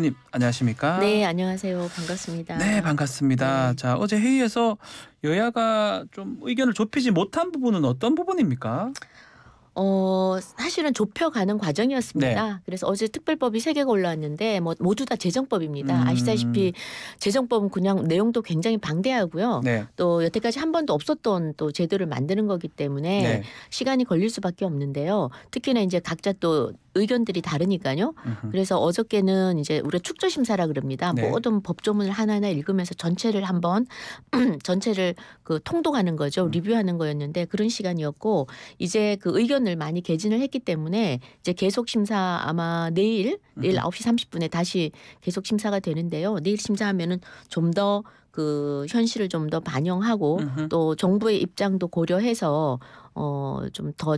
님 안녕하십니까? 네, 안녕하세요. 반갑습니다. 네, 반갑습니다. 네. 자, 어제 회의에서 여야가 좀 의견을 좁히지 못한 부분은 어떤 부분입니까? 사실은 좁혀가는 네. 과정이었습니다. 그래서 어제 특별법이 3개가 올라왔는데 모두 다 재정법입니다. 음. 아시다시피 재정법은 그냥 내용도 굉장히 방대하고요. 네. 또 여태까지 한 번도 없었던 또 제도를 만드는 거기 때문에 네. 시간이 걸릴 수밖에 없는데요. 특히나 이제 각자 또 의견들이 다르니까요. 음흠. 그래서 어저께는 이제 우리가 축조심사라 그럽니다. 네. 모든 법조문을 하나하나 읽으면서 전체를 한번 전체를 통독하는 거죠. 리뷰하는 거였는데 그런 시간이었고, 이제 그 의견을 많이 개진을 했기 때문에 이제 계속 심사 아마 내일 9시 30분에 다시 계속 심사가 되는데요. 내일 심사하면은 좀 더 그 현실을 좀 더 반영하고 음흠. 또 정부의 입장도 고려해서 좀 더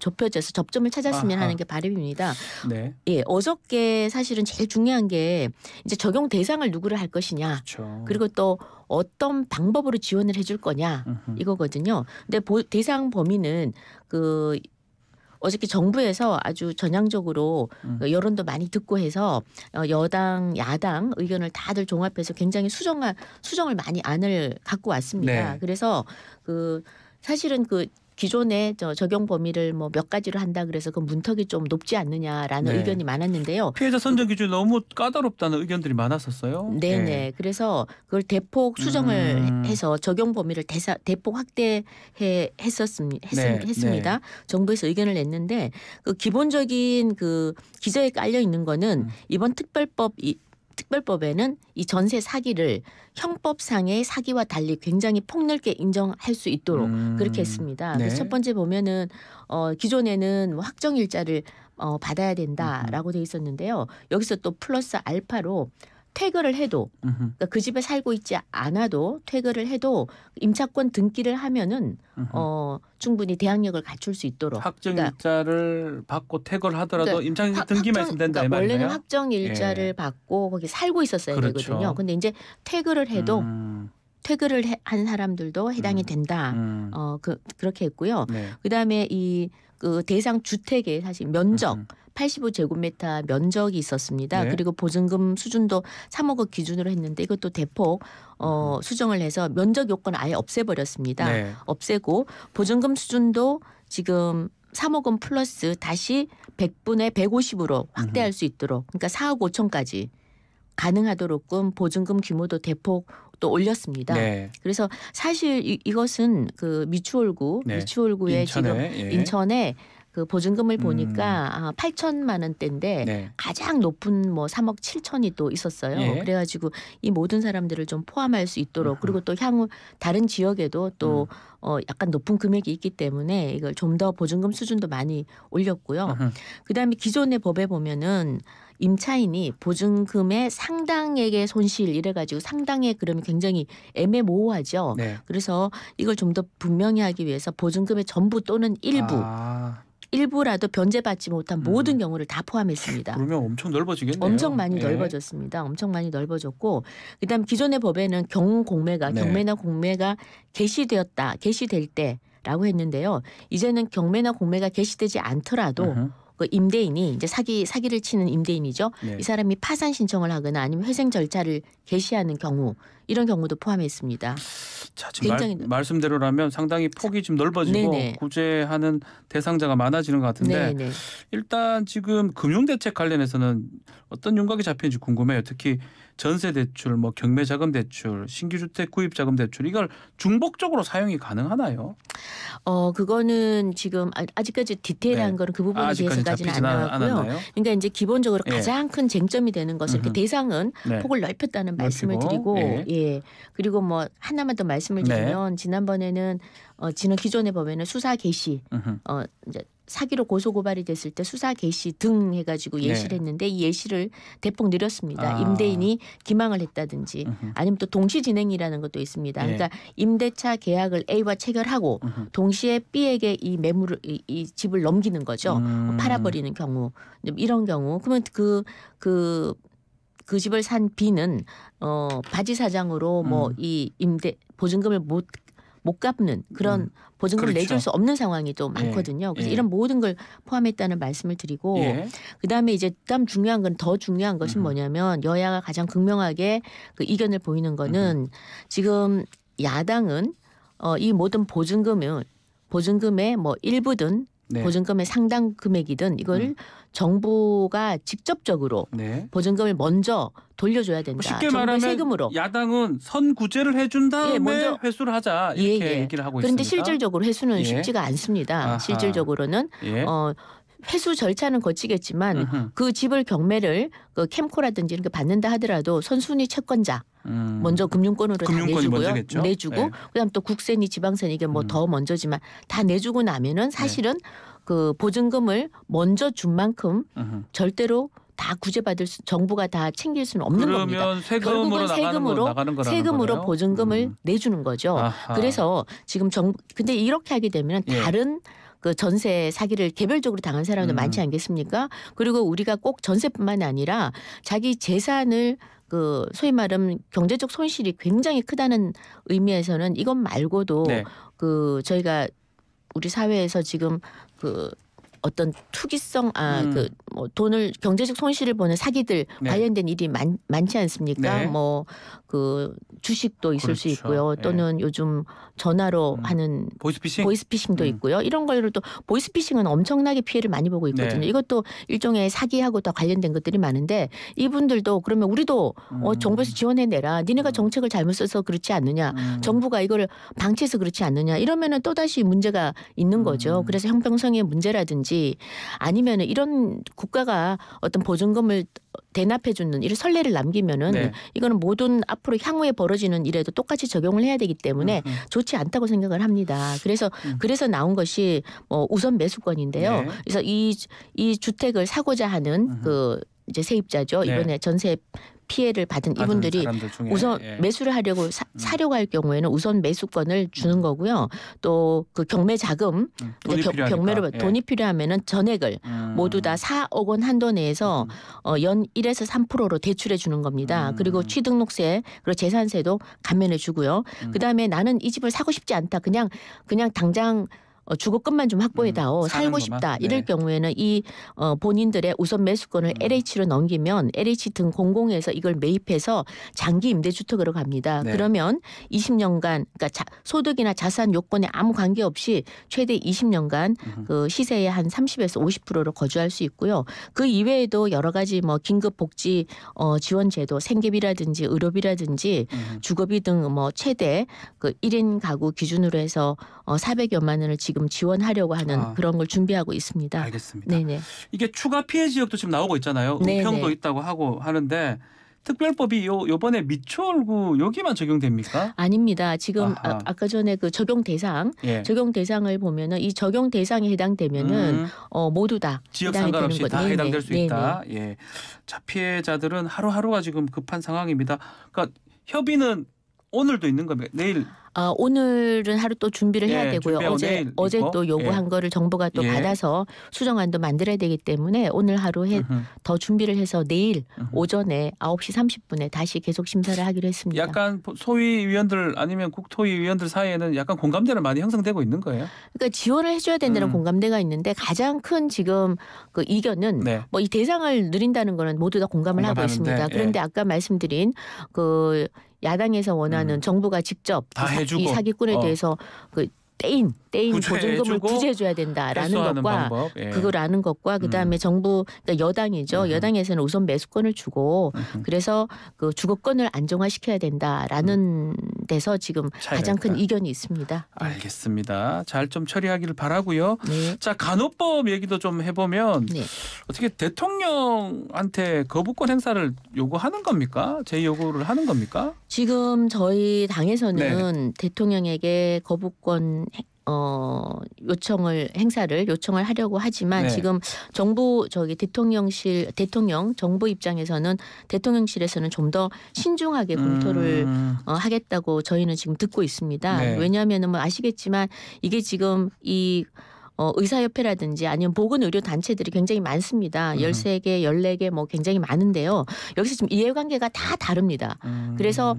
좁혀져서 접점을 찾았으면 아하. 하는 게 바람입니다. 네. 예, 어저께 사실은 제일 중요한 게 이제 적용 대상을 누구를 할 것이냐. 그렇죠. 그리고 또 어떤 방법으로 지원을 해줄 거냐 음흠. 이거거든요. 근데 대상 범위는 그 어저께 정부에서 아주 전향적으로 여론도 많이 듣고 해서 여당, 야당 의견을 다들 종합해서 굉장히 수정을 많이 안을 갖고 왔습니다. 네. 그래서 사실은 기존의 적용 범위를 뭐 몇 가지로 한다 그래서 그 문턱이 좀 높지 않느냐라는 네. 의견이 많았는데요. 피해자 선정 기준이 너무 까다롭다는 의견들이 많았었어요. 네네. 예. 그래서 그걸 대폭 수정을 음. 해서 적용 범위를 대폭 했습니다. 네. 정부에서 의견을 냈는데 그 기본적인 기저에 깔려 있는 거는 이번 특별법에는 이 전세 사기를 형법상의 사기와 달리 굉장히 폭넓게 인정할 수 있도록 그렇게 했습니다. 네. 그래서 첫 번째 보면은 기존에는 뭐 확정 일자를 받아야 된다라고 돼 있었는데요. 여기서 또 플러스 알파로 퇴거를 해도, 그러니까 그 집에 살고 있지 않아도 퇴거를 해도 임차권 등기를 하면은 충분히 대항력을 갖출 수 있도록. 확정 그러니까 일자를 받고 퇴거를 하더라도 그러니까 임차 등기만 있으면 된다 이 그러니까 원래는 말인가요? 확정 일자를 예. 받고 거기 살고 있었어야 그렇죠. 되거든요. 근데 이제 퇴거를 해도 퇴거를 한 사람들도 해당이 된다. 그렇게 했고요. 네. 그다음에 그 대상 주택의 사실 면적 85제곱미터 면적이 있었습니다. 네. 그리고 보증금 수준도 3억을 기준으로 했는데 이것도 대폭 수정을 해서 면적 요건을 아예 없애버렸습니다. 네. 없애고 보증금 수준도 지금 3억 원 플러스 다시 100분의 150으로 확대할 수 있도록, 그러니까 4억 5천까지 가능하도록끔 보증금 규모도 대폭 또 올렸습니다. 네. 그래서 사실 이것은 네. 미추홀구의 인천에, 지금 예. 인천에 그 보증금을 보니까 8천만 원대인데 네. 가장 높은 뭐 3억 7천이 또 있었어요. 예. 그래가지고 이 모든 사람들을 좀 포함할 수 있도록, 그리고 또 향후 다른 지역에도 또 약간 높은 금액이 있기 때문에 이걸 좀 더 보증금 수준도 많이 올렸고요. 그다음에 기존의 법에 보면은 임차인이 보증금의 상당액의 손실 이래가지고 상당액 그러면 굉장히 애매모호하죠. 네. 그래서 이걸 좀 더 분명히 하기 위해서 보증금의 전부 또는 일부라도 변제받지 못한 모든 경우를 다 포함했습니다. 그러면 엄청 넓어지겠네요. 엄청 많이 예. 넓어졌습니다. 엄청 많이 넓어졌고, 그다음 기존의 법에는 경매나 공매가 개시될 때라고 했는데요. 이제는 경매나 공매가 개시되지 않더라도 그 임대인이 이제 사기를 치는 임대인이죠. 네. 이 사람이 파산 신청을 하거나 아니면 회생 절차를 개시하는 경우, 이런 경우도 포함했습니다. 자, 지금 굉장히 말씀대로라면 상당히 폭이 좀 넓어지고 네네. 구제하는 대상자가 많아지는 것 같은데 네네. 일단 지금 금융대책 관련해서는 어떤 윤곽이 잡히는지 궁금해요. 특히 전세대출, 뭐 경매자금대출, 신규주택 구입자금대출 이걸 중복적으로 사용이 가능하나요? 그거는 지금 아직까지 디테일한 네. 거는 그 부분에 아직까지 대해서까지는 안 잡히지는 나왔고요. 않았나요? 그러니까 이제 기본적으로 예. 가장 큰 쟁점이 되는 것은 이렇게 대상은 네. 폭을 넓혔다는 말씀을 넓히고, 드리고, 예. 그리고 뭐 하나만 더 말씀을 드리면 지난번에는 기존의 법에는 수사 개시 이제 사기로 고소고발이 됐을 때 수사 개시 등 해가지고 예시를 했는데 이 예시를 대폭 늘렸습니다. 임대인이 기망을 했다든지 아니면 또 동시 진행이라는 것도 있습니다. 예. 그러니까 임대차 계약을 A와 체결하고 동시에 B에게 이 집을 넘기는 거죠. 팔아버리는 경우, 이런 경우 그러면 그 집을 산 B는 바지 사장으로 뭐 이 보증금을 못 갚는 그런 보증금을 그렇죠. 내줄 수 없는 상황이 또 많거든요. 그래서 이런 모든 걸 포함했다는 말씀을 드리고 그다음에 이제 다음 중요한 건 더 중요한 것은 뭐냐면 여야가 가장 극명하게 그 이견을 보이는 거는 지금 야당은 이 모든 보증금의 뭐 일부든 보증금의 상당 금액이든 이걸 정부가 직접적으로 보증금을 먼저 돌려줘야 된다. 쉽게 정부의 말하면 세금으로. 야당은 선구제를 해준 다음에 먼저 회수를 하자 이렇게 얘기를 하고 그런데 있습니다. 실질적으로 회수는 쉽지가 않습니다. 아하. 실질적으로는 회수 절차는 거치겠지만 그 집을 경매를 그 캠코라든지 이렇게 받는다 하더라도 선순위 채권자 먼저 금융권으로 다 내주고요. 내주고 그다음 또 국세니 지방세니 이게 뭐 더 먼저지만 다 내주고 나면은 사실은 그 보증금을 먼저 준 만큼 절대로 다 구제받을 정부가 다 챙길 수는 없는 겁니다. 그러면 세금으로 나가는 거라는 세금으로 거네요? 보증금을 내주는 거죠. 아하. 그래서 지금 근데 이렇게 하게 되면 다른 그 전세 사기를 개별적으로 당한 사람도 많지 않겠습니까? 그리고 우리가 꼭 전세뿐만 아니라 자기 재산을 그 소위 말하면 경제적 손실이 굉장히 크다는 의미에서는 이것 말고도 그 저희가 우리 사회에서 지금 그 어떤 투기성 그 뭐 돈을 경제적 손실을 보는 사기들 관련된 일이 많지 않습니까? 뭐 그 주식도 있을 수 있고요. 또는 요즘 전화로 하는 보이스피싱도 있고요. 이런 걸로 또 보이스피싱은 엄청나게 피해를 많이 보고 있거든요. 이것도 일종의 사기하고 또 관련된 것들이 많은데 이분들도 그러면 우리도 정부에서 지원해내라. 니네가 정책을 잘못 써서 그렇지 않느냐. 정부가 이걸 방치해서 그렇지 않느냐. 이러면은 또다시 문제가 있는 거죠. 그래서 형평성의 문제라든지 아니면은 이런 국가가 어떤 보증금을 대납해주는 이런 선례를 남기면은 이거는 모든 앞으로 향후에 벌어지는 일에도 똑같이 적용을 해야 되기 때문에 좋지 않다고 생각을 합니다. 그래서 나온 것이 뭐 우선 매수권인데요. 그래서 이 주택을 사고자 하는 그 이제 세입자죠. 이번에 전세 피해를 받은 이분들이 우선 매수를 하려고 사려고 할 경우에는 우선 매수권을 주는 거고요. 또 그 경매 자금, 경매로 돈이 필요하면은 전액을 모두 다 4억 원 한도 내에서 연 1에서 3%로 대출해 주는 겁니다. 그리고 취등록세 그리고 재산세도 감면해 주고요. 그다음에 나는 이 집을 사고 싶지 않다. 그냥 당장 주거권만 좀 확보해다오. 살고 싶다. 이럴 경우에는 이 본인들의 우선 매수권을 LH로 넘기면 LH 등 공공에서 이걸 매입해서 장기 임대주택으로 갑니다. 그러면 20년간 그러니까 소득이나 자산 요건에 아무 관계없이 최대 20년간 그 시세의 한 30에서 50%로 거주할 수 있고요. 그 이외에도 여러 가지 뭐 긴급복지 지원제도 생계비라든지 의료비라든지 주거비 등 뭐 최대 그 1인 가구 기준으로 해서 400여만 원을 지금 지원하려고 하는 그런 걸 준비하고 있습니다. 알겠습니다. 네네. 이게 추가 피해 지역도 지금 나오고 있잖아요. 은평도 있다고 하는데 특별법이 요번에 미추홀구 여기만 적용됩니까? 아닙니다. 지금 아까 전에 그 적용 대상을 보면은 이 적용 대상에 해당되면은 모두 다 지역 상관없이 다 해당될 수 있다. 자, 피해자들은 하루하루가 지금 급한 상황입니다. 그러니까 협의는 오늘도 있는 겁니다. 내일. 오늘은 하루 또 준비를 해야 되고요. 어제 또 요구한 거를 정부가 또 받아서 수정안도 만들어야 되기 때문에 오늘 하루 더 준비를 해서 내일 오전에 9시 30분에 다시 계속 심사를 하기로 했습니다. 약간 소위위원들 아니면 국토위위원들 사이에는 약간 공감대는 많이 형성되고 있는 거예요? 그러니까 지원을 해줘야 된다는 공감대가 있는데 가장 큰 지금 그 이견은 뭐 이 대상을 늘린다는 거는 모두 다 공감을 하고 있습니다. 그런데 아까 말씀드린 그 야당에서 원하는 정부가 직접 이 사기꾼에 대해서 그 떼인 보증금을 구제해줘야 된다라는 것과 그거라는 것과 그다음에 정부 그러니까 여당이죠. 여당에서는 우선 매수권을 주고 그래서 그 주거권을 안정화시켜야 된다라는 데서 지금 가장 큰 이견이 있습니다. 알겠습니다. 잘 좀 처리하기를 바라고요. 자, 간호법 얘기도 좀 해보면 어떻게 대통령한테 거부권 행사를 요구하는 겁니까? 재요구를 하는 겁니까? 지금 저희 당에서는 대통령에게 거부권 행사를 요청을 하려고 하지만 지금 정부 정부 입장에서는 대통령실에서는 좀 더 신중하게 검토를 하겠다고 저희는 지금 듣고 있습니다. 왜냐하면 뭐 아시겠지만 이게 지금 이 의사협회라든지 아니면 보건의료단체들이 굉장히 많습니다. 13개, 14개 뭐 굉장히 많은데요. 여기서 지금 이해관계가 다 다릅니다. 그래서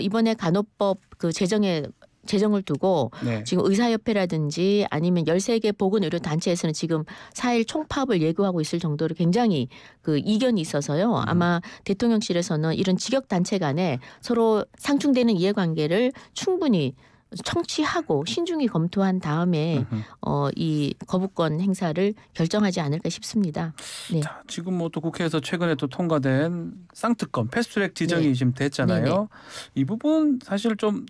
이번에 간호법 그 제정에 재정을 두고 네. 지금 의사협회라든지 아니면 13개 보건의료단체에서는 지금 4일 총파업을 예고하고 있을 정도로 굉장히 그 이견이 있어서요. 아마 대통령실에서는 이런 직역단체 간에 서로 상충되는 이해관계를 충분히 청취하고 신중히 검토한 다음에 이 거부권 행사를 결정하지 않을까 싶습니다. 네. 자, 지금 뭐 또 국회에서 최근에 또 통과된 쌍특검 패스트트랙 지정이 네. 지금 됐잖아요. 네네. 이 부분 사실 좀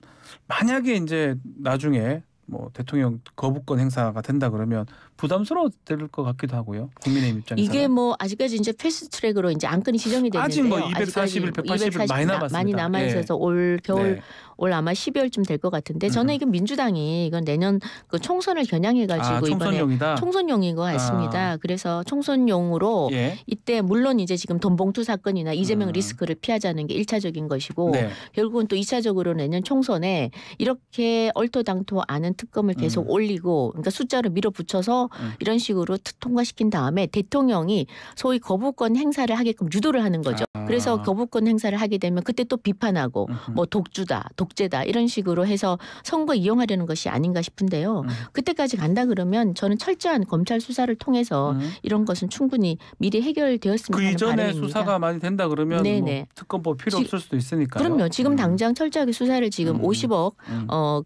만약에 이제 나중에 뭐 대통령 거부권 행사가 된다 그러면 부담스러울 것 같기도 하고요. 국민의힘 입장에서 이게 뭐 아직까지 이제 패스트트랙으로 이제 안건이 지정이 됐는데요. 아직 뭐 240일, 180일 많이 남았습니다. 많이 남아 있어서 올 겨울 네. 올 아마 12월쯤 될 것 같은데 저는 이건 민주당이 이건 내년 그 총선을 겨냥해가지고 이번에 총선용이다. 총선용인 것 같습니다. 그래서 총선용으로 예. 이때 물론 이제 지금 돈봉투 사건이나 이재명 음. 리스크를 피하자는 게 1차적인 것이고 네. 결국은 또 2차적으로 내년 총선에 이렇게 얼토당토 않은 특검을 계속 올리고 그러니까 숫자를 밀어붙여서 이런 식으로 통과시킨 다음에 대통령이 소위 거부권 행사를 하게끔 유도를 하는 거죠. 그래서 거부권 행사를 하게 되면 그때 또 비판하고 뭐 독주다, 독재다 이런 식으로 해서 선거 이용하려는 것이 아닌가 싶은데요. 그때까지 간다 그러면 저는 철저한 검찰 수사를 통해서 이런 것은 충분히 미리 해결되었으면 그 하는 이전에 바람입니다. 수사가 많이 된다 그러면 뭐 네네. 특검법 필요 없을 수도 있으니까요. 그럼요. 지금 당장 철저하게 수사를 지금 50억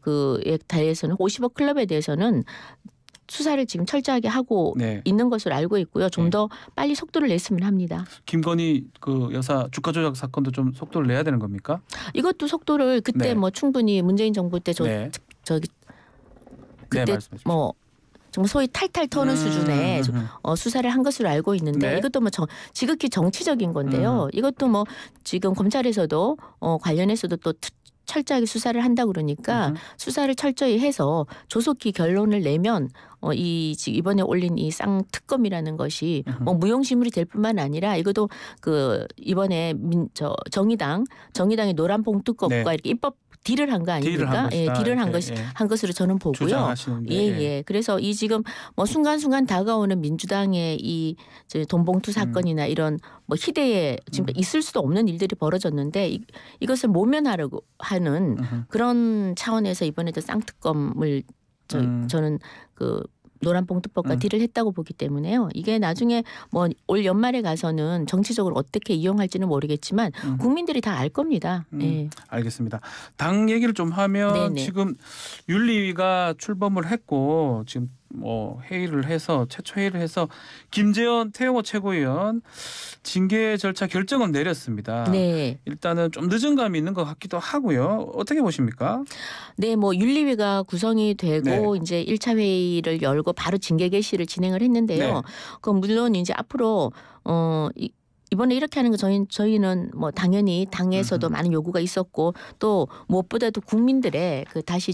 그에 대해서는 50억 클럽에 대해서는 수사를 지금 철저하게 하고 네. 있는 것으로 알고 있고요. 좀 더 빨리 속도를 냈으면 합니다. 김건희 그 여사 주가 조작 사건도 좀 속도를 내야 되는 겁니까? 이것도 속도를 그때 네. 뭐 충분히 문재인 정부 때 저기 네, 그때 말씀해 주십시오. 뭐 정말 소위 탈탈 터는 수준의 수사를 한 것으로 알고 있는데 네. 이것도 뭐 지극히 정치적인 건데요. 이것도 뭐 지금 검찰에서도 관련해서도 또 철저하게 수사를 한다 그러니까 수사를 철저히 해서 조속히 결론을 내면 이번에 올린 이 쌍특검이라는 것이 뭐 무용지물이 될 뿐만 아니라 이것도 그 이번에 정의당의 노란 봉투법과 네. 이렇게 입법 딜을 한 거 아닙니까? 딜을 한 것으로 저는 보고요. 주장하시는데. 예. 그래서 이 지금 뭐 순간순간 다가오는 민주당의 이 돈봉투 사건이나 이런 뭐 희대에 지금 있을 수도 없는 일들이 벌어졌는데 이것을 모면하려고 하는 그런 차원에서 이번에도 쌍특검을 저는 그 노란봉투법과 딜을 했다고 보기 때문에요. 이게 나중에 뭐 올 연말에 가서는 정치적으로 어떻게 이용할지는 모르겠지만 국민들이 다 알 겁니다. 예. 알겠습니다. 당 얘기를 좀 하면 네네. 지금 윤리위가 출범을 했고 지금 뭐 최초 회의를 해서 김재원 태영호 최고위원 징계 절차 결정을 내렸습니다. 네. 일단은 좀 늦은 감이 있는 것 같기도 하고요. 어떻게 보십니까? 네, 뭐 윤리위가 구성이 되고 이제 1차 회의를 열고 바로 징계 개시를 진행을 했는데요. 네. 그 물론 이제 앞으로 이번에 이렇게 하는 거 저희는 뭐 당연히 당에서도 많은 요구가 있었고 또 무엇보다도 국민들의 그 다시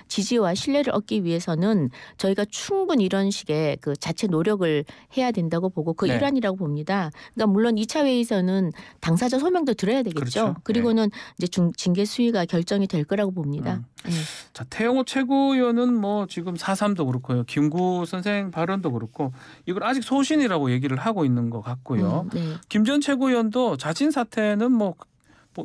지지와 신뢰를 얻기 위해서는 저희가 충분히 이런 식의 그 자체 노력을 해야 된다고 보고 그 네. 일환이라고 봅니다. 그러니까 물론 2차 회의에서는 당사자 소명도 들어야 되겠죠. 그렇죠. 그리고는 이제 징계 수위가 결정이 될 거라고 봅니다. 네. 자, 태영호 최고위원은 뭐 지금 4.3도 그렇고요. 김구 선생 발언도 그렇고 이걸 아직 소신이라고 얘기를 하고 있는 것 같고요. 네. 김전 최고위원도 자진 사퇴는 뭐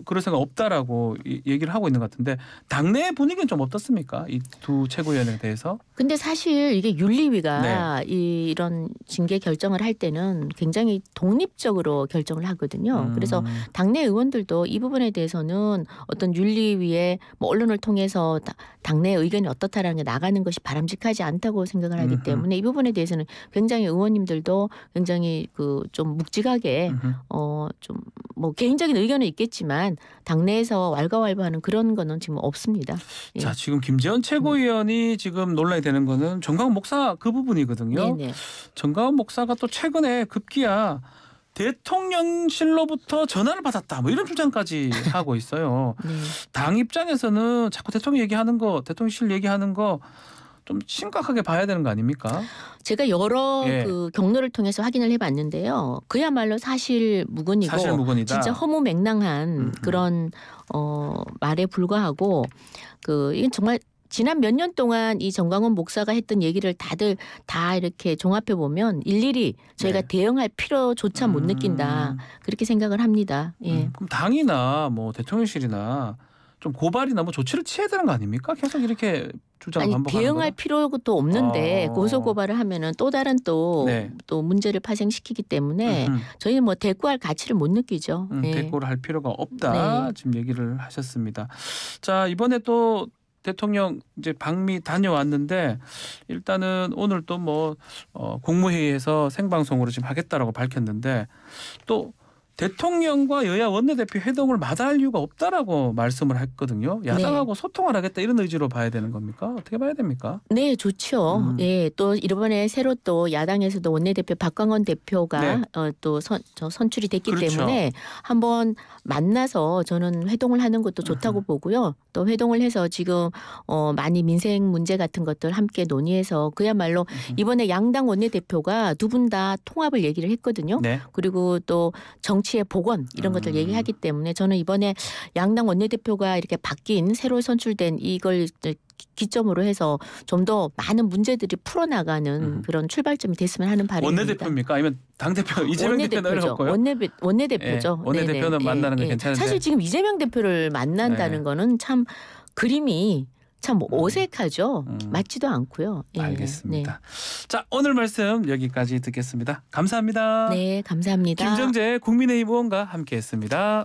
그럴 생각 없다라고 얘기를 하고 있는 것 같은데 당내 분위기는 좀 어떻습니까? 이 두 최고위원에 대해서? 근데 사실 이게 윤리위가 이런 징계 결정을 할 때는 굉장히 독립적으로 결정을 하거든요. 그래서 당내 의원들도 이 부분에 대해서는 어떤 윤리위에 뭐 언론을 통해서 당내 의견이 어떻다라는 게 나가는 것이 바람직하지 않다고 생각을 하기 때문에 이 부분에 대해서는 굉장히 의원님들도 굉장히 그 좀 묵직하게 좀 뭐 개인적인 의견은 있겠지만 당내에서 왈가왈부하는 그런 거는 지금 없습니다. 예. 자, 지금 김재원 최고위원이 지금 논란이 되는 거는 정광훈 목사 그 부분이거든요. 네네. 정광훈 목사가 또 최근에 급기야 대통령실로부터 전화를 받았다 뭐 이런 주장까지 하고 있어요. 네. 당 입장에서는 자꾸 대통령실 얘기하는 거 좀 심각하게 봐야 되는 거 아닙니까? 제가 여러 예. 그 경로를 통해서 확인을 해봤는데요. 그야말로 사실무근이고 사실무근이다. 진짜 허무맹랑한 그런 말에 불과하고 이건 정말 지난 몇 년 동안 이 정광훈 목사가 했던 얘기를 다들 다 이렇게 종합해 보면 일일이 저희가 네. 대응할 필요조차 못 느낀다 그렇게 생각을 합니다. 예. 그럼 당이나 뭐 대통령실이나 좀 고발이나 뭐 조치를 취해야 되는 거 아닙니까? 계속 이렇게 주장을 아니 반복하는 대응할 거는. 필요도 없는데 아. 고소 고발을 하면은 또 다른 또 네. 문제를 파생시키기 때문에 음흠. 저희는 뭐 대꾸할 가치를 못 느끼죠. 예. 대꾸를 할 필요가 없다. 네. 지금 얘기를 하셨습니다. 자, 이번에 또 대통령 이제 방미 다녀왔는데 일단은 오늘 또 뭐 국무회의에서 생방송으로 지금 하겠다라고 밝혔는데 또 대통령과 여야 원내대표 회동을 마다할 이유가 없다라고 말씀을 했거든요. 야당하고 소통을 하겠다 이런 의지로 봐야 되는 겁니까? 어떻게 봐야 됩니까? 네, 좋죠. 예, 또 이번에 새로 또 야당에서도 원내대표 박광원 대표가 네. 또 선출이 됐기 그렇죠. 때문에 한번 만나서 저는 회동을 하는 것도 좋다고 보고요. 또 회동을 해서 지금 많이 민생 문제 같은 것들 함께 논의해서 그야말로 이번에 양당 원내대표가 두 분 다 통합을 얘기를 했거든요. 네. 그리고 또 정치의 복원 이런 것들 얘기하기 때문에 저는 이번에 양당 원내대표가 이렇게 바뀐 새로 선출된 이걸 기점으로 해서 좀 더 많은 문제들이 풀어나가는 그런 출발점이 됐으면 하는 바람입니다. 원내대표입니까? 아니면 당대표 이재명 대표는 어렵고요? 원내대표죠. 예, 원내대표는 네네. 만나는 건 예, 예. 괜찮은데. 사실 지금 이재명 대표를 만난다는 네. 거는 참 그림이 참 어색하죠. 맞지도 않고요. 예, 알겠습니다. 자, 오늘 말씀 여기까지 듣겠습니다. 감사합니다. 네, 감사합니다. 김정재 국민의힘 의원과 함께했습니다.